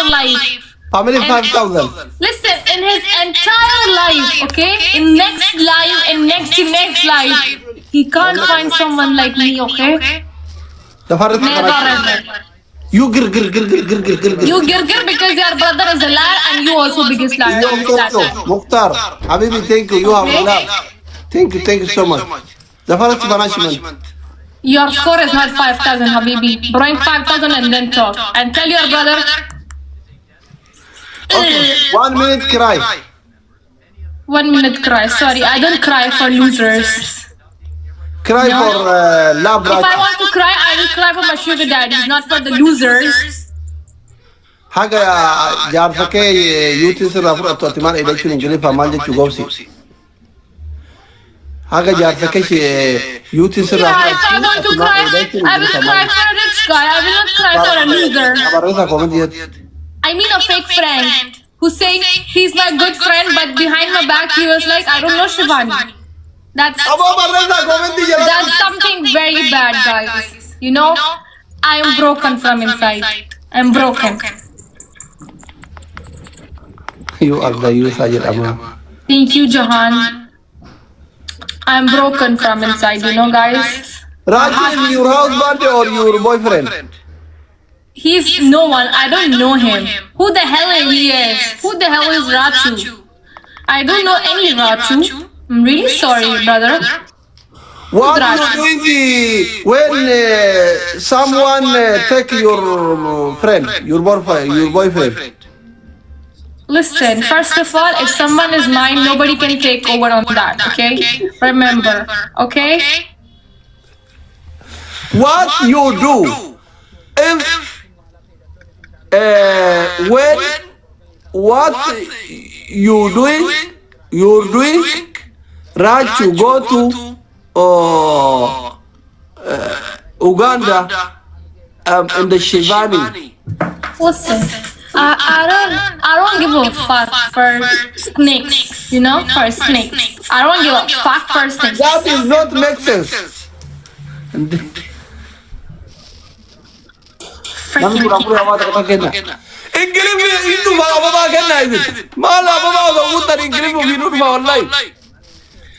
life. Family 5,000. Listen, in his entire life, okay? In next life, in next to next life, he can't find someone like me, okay? Never ever. You gir gir. You girgir because your brother is a liar and you also biggest liar. Mukhtar, Habibi, thank you. You have a love. Thank you so much. The first punishment. Your score is not 5,000, Habibi. Bring 5,000 and then talk. And tell your brother. Okay, 1 minute cry. 1 minute cry. Sorry, I don't cry for losers. Cry for love. If I want to cry, I will cry for my sugar daddies, not for the losers. Haga jarfake yuti sirra fudhatu atimaan election ingilifa maal jechuu gobsi. Haga jarfake yuti sirra Yeah, if I want to cry, I will cry for a rich guy. I will not cry for a loser. Abarreza comment I mean a fake friend who's saying he's my good friend, but behind my back he was like, I don't know Shivani. That's something very bad, guys. You know, I am broken from inside. I'm broken. You are the you Sajid Amma. Thank you, Jahan. I'm broken from inside, you know, guys. Rachel, your husband or your boyfriend? He's no one. I don't know him. Who the hell he is? Who the hell is Rachu? I don't know any Rachu. I'm really sorry, brother. What are you doing when someone take your friend, your boyfriend? Listen, first of all, if someone is mine, nobody can take over on that, okay? Remember, okay? What you do if when what you're doing Raju go to Uganda in the Shivani. Listen, I don't give a fuck for snakes, you know, for snakes. I don't give a fuck for snakes. That is not make sense.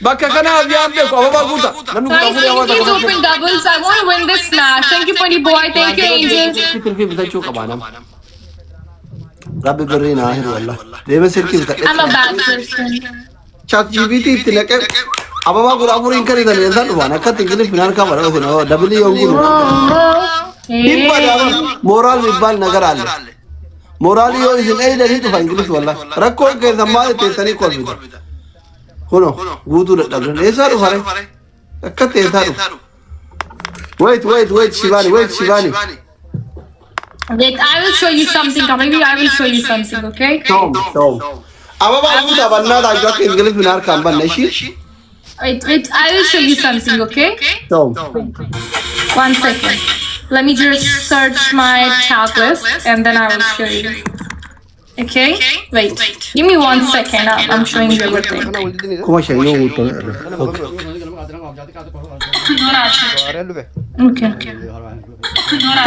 Baka kana avyam de ko baba guta nanu Guys, thank you open doubles. I want to win this smash. Thank you, Pony Boy. Thank you, Angel. Rabbi Garina here wallah. Deve sirki bita. I'm a bad person. Chat GPT tilake ababa gura puri inkari dale ensan wana kat ingili finan ka bara no double yongu. Ibba moral ibal nagar alle. Moral yo is in either hit of English wallah. Rakko ke zamare te tani kol bita. Kono, gudu da dabran. Esaru hare. Akkat esaru. Wait, Shivani, Shivani. Wait, I will show you something. Maybe I will show you something, okay? Tom. Ababa guda banna da jak English binar kam ban nashi. Wait, I will show you something, okay? Tom. 1 second. Let me just search my tab list and then I will show you. Okay? Wait. Give me 1 second. I'm showing you everything. Okay.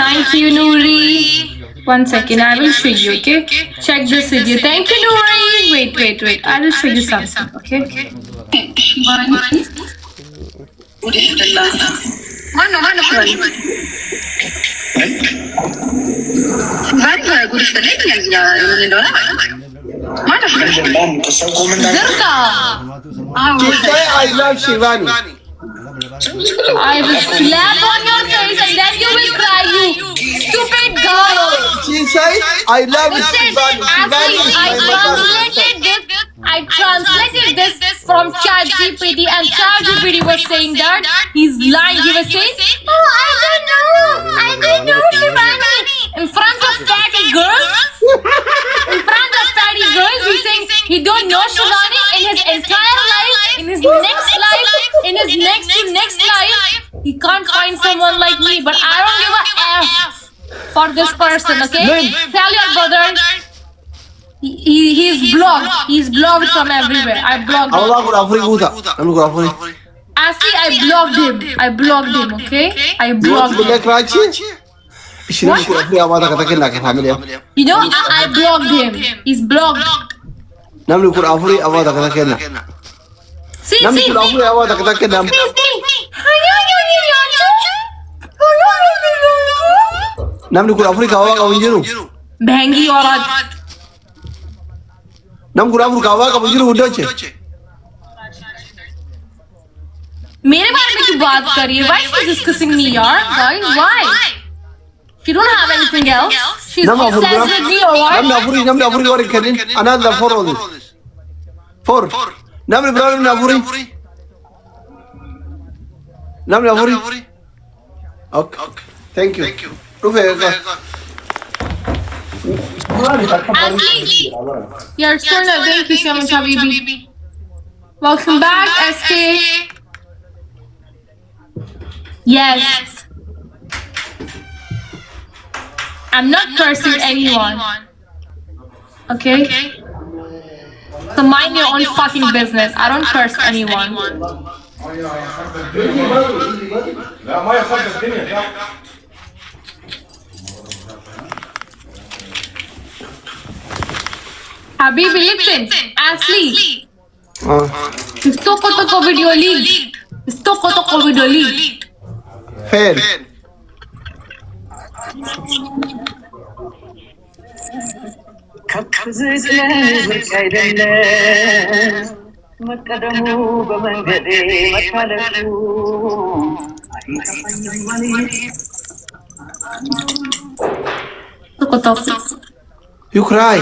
Thank you, Noori. 1 second. I will show you, okay? Check this video. Thank you, Noori. Wait. I will show you something, okay? I love Shivani. I will slap on your face and then you will cry, you stupid girl. She said, I love Shivani. I translated this from ChatGPT and ChatGPT was saying that he's lying. He was saying, oh, I don't know Shivani. In front of fatty girls, he's saying he don't know Shivani in his entire life, in his next life, in his next to next life. He can't find someone like me, but I don't give a F for this person, okay? Tell your brother. He's blocked. He's blocked from everywhere. I blocked him. Aslii, I blocked him, okay? I blocked him. Ishina ko afri awada kata kenna ke family. You know, I blocked him. He's blocked. Namni ko afri awada kata kenna. See, Namni see, ko afri awada kata kenna. Namni ko afri kawa ka bunjiru. Bhengi औरत. Nam ko afri kawa ka bunjiru udoche. मेरे बारे में क्यों बात कर रही है? Why she's discussing me, यार? Guys, why? She don't have anything else. She's Nam afri obsessed with me or what? namni afri or kenin. Another for all this. For. Namni problem afri. Namni afri. Okay. Thank you. Rufe ka. Aslii, you're so lovely. Thank you so much, Habibi. Welcome back, SK. Yes. I'm not cursing anyone. Okay? So mind your own fucking business. I don't curse anyone. Habibi, listen. Aslii. Isto ko to video lead. Isto ko to video lead. Fair. You cry.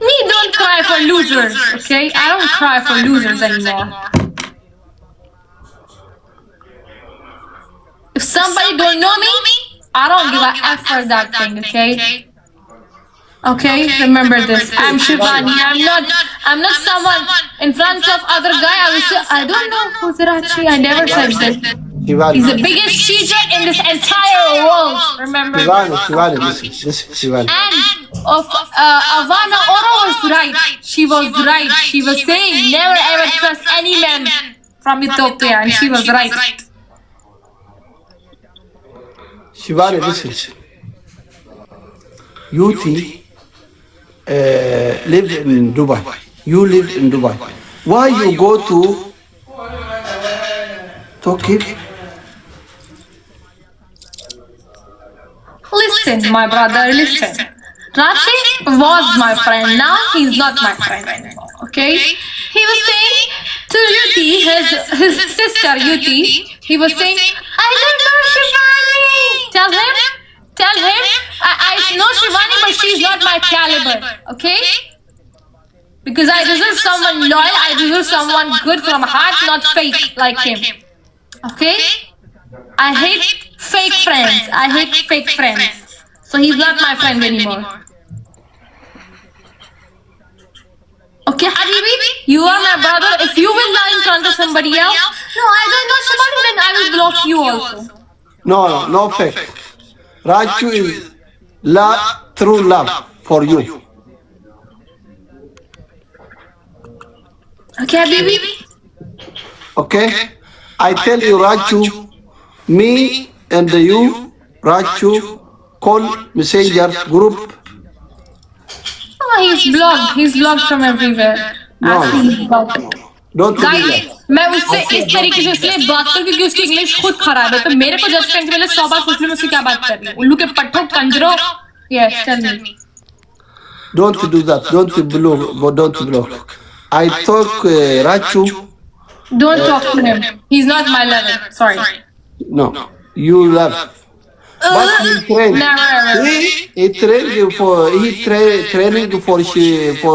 Me don't cry for losers, okay? I don't cry for losers anymore. If somebody don't know me, I don't give a F for that thing, okay? Okay, remember this. I'm Shivani. I'm not someone in front of other guy. I will say, I don't know who's Rachi. I never said this. He's the biggest cheater in this entire world. Remember? Shivani, listen, Shivani. And of Avana Oro was right. She was right. She was saying never ever trust any man from Ethiopia, and she was right. Shivani, listen. Yuti lived in Dubai. You lived in Dubai. Why you go to Turkey? Listen, my brother, listen. Rashi was my friend. Now he's not my friend anymore. Okay? He was saying to Yuti, his sister Yuti, he was saying, I don't know Shivani. Tell him, I know Shivani, but she's not my caliber. Okay? Because I deserve someone loyal, I deserve someone good from heart, not fake like him. Okay? I hate fake friends. I hate fake friends. So he's not my friend anymore. Okay, Habibi, you are my brother. If you will lie in front of somebody else, no, I don't know Shivani, then I will block you also. No fake. Raju is true love for you. Okay, Habibi? Okay? I tell you, Raju, me and you, Raju, call messenger group. Oh, he's blocked. He's blocked from everywhere. No. He's blocked. Don't do Guys, that. मैं उससे इस तरीके से इसलिए बात करूं क्योंकि उसकी इंग्लिश खुद खराब है तो मेरे को जज करने के पहले 100 बार सोच लूं मैं उससे क्या बात कर रही हूं उल्लू के पट्टों कंजरों yes tell me Don't do that. Don't block. I talk Raju. don't talk to him he's not my level sorry No, you love. But he trained. never ever He training for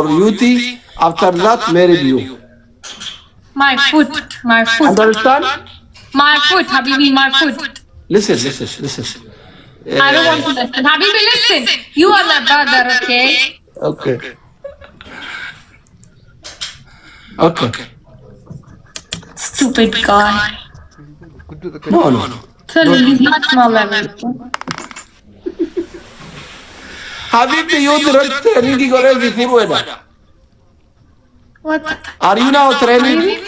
Yuti. After that, married you. my foot Understand? my foot Habibi my foot Listen. I don't want to listen Habibi listen you are my brother okay Okay. stupid guy No. tell him he's not my level Habibi, you training already for what Are you now training?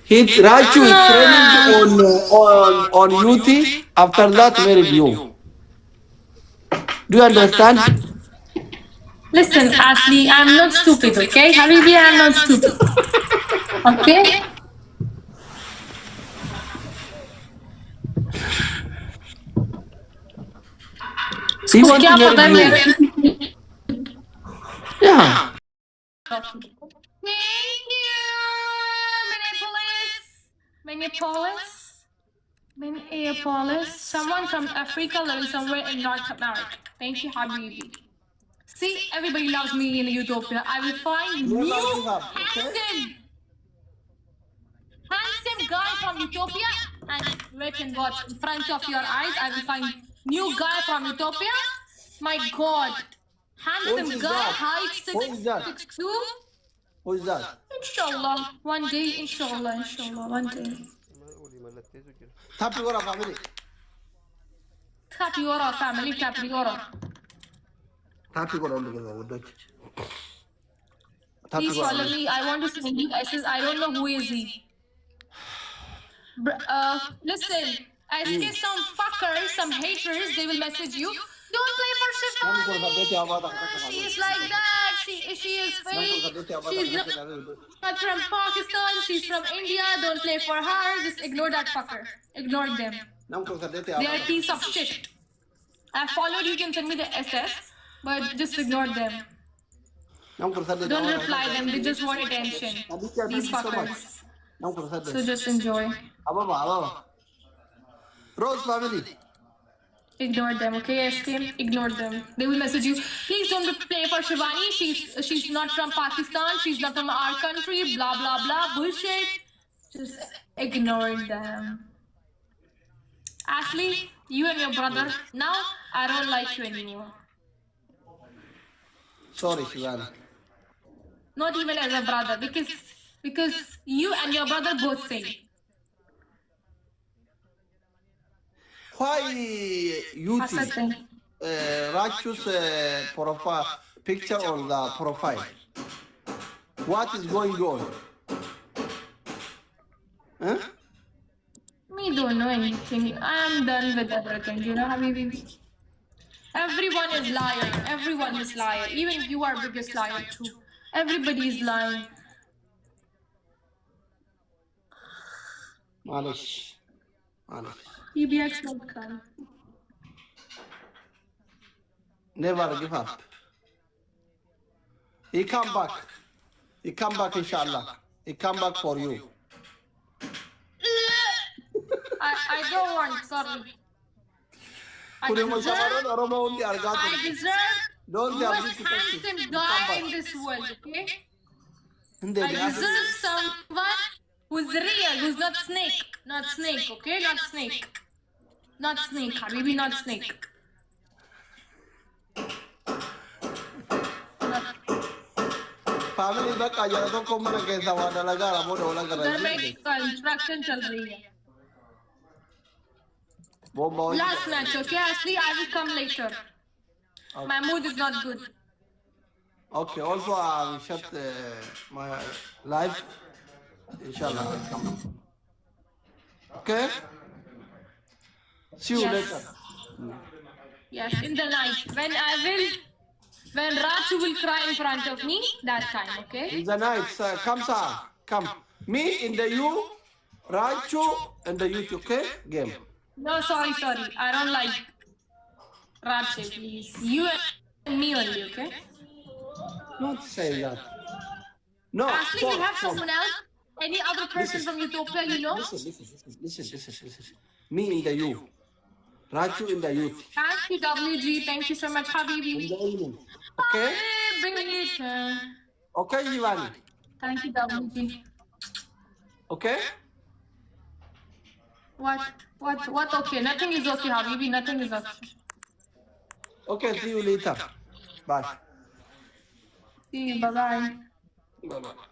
Raju is training on UT. After that, married you. Do you understand? Listen, Ashley, I'm not stupid, okay? Habibi, I'm not stupid. Okay? He उसको want क्या to पता है marry मेरे you. Yeah. Thank you, Minneapolis. Minneapolis. Someone from Africa living somewhere in North America. Thank you, Habibi. See, everybody loves me in Utopia. I will find Never new give up, okay? handsome guy from Utopia, and wait and watch in front of your eyes. I will find new guy from Utopia. My God, Who handsome is guy, that? height Who is that? 6'2". Who is that? Inshallah, one day, inshallah, one day. Happy Gora family. Happy Ora family, happy Ora. Happy Gora on together with Dutch. Please follow me. I want to send you SS. I don't know who is he. Listen, I see some fuckers, some haters, they will message you. Don't play for Shivani. She is like that. She is fake. She's not from Pakistan. She's from India. Don't play for her. Just ignore that fucker. Ignore them. They are a piece of shit. I followed. You can send me the SS, but just ignore them. Don't reply them. They just want attention. These fuckers. So just enjoy. Rose family. Ignore them, okay? SK, ignore them. They will message you. Please don't play for Shivani. She's not from Pakistan. She's not from our country. Blah blah blah. Bullshit. Just ignore them. Aslii, you and your brother. Now I don't like you anymore. Sorry, Shivani. Not even as a brother, because you and your brother both say. Why you Asad think Rachu's profile picture on the profile? What is going on? Huh? We don't know anything. I am done with everything. You know, Habibi. Everyone is liar. Everyone is liar. Even you are biggest liar too. Everybody is lying. Malish. PBX won't come. Never give up. He come back. He come back, inshallah. He come back for you. I don't want, sorry. I deserve Don't most handsome guy in this world, okay? I deserve someone who's real, who's not snake. Not snake, okay? Not snake. Not snake, Habibi, not snake. Family back आया तो कौन मना कैसा वादा लगा रहा बोला कर घर में कंस्ट्रक्शन चल रही है. Last match, okay? Aslii, I will come later. Okay. My mood is not good. Okay, also I will shut my live. Inshallah, I'll come. Okay? See you later. Yes, in the night. When Raju will cry in front of me, that time, okay? In the night, come, sir. Come. Me in the you, Raju and the youth, okay? Game. No, sorry. I don't like Raju, please. You and me only, okay? Not say that. No. Aslii, we have someone else. Any other person from Utopia, you know? Listen. Me in the you. Raju in the youth. Thank you, WG. Thank you so much, Habibi. In the evening. Okay? Bring it. Okay, Ivani. Thank you, WG. Okay? What okay? Nothing is okay, Habibi. Nothing is okay. Okay, see you later. Bye. See you. Bye-bye. Bye-bye.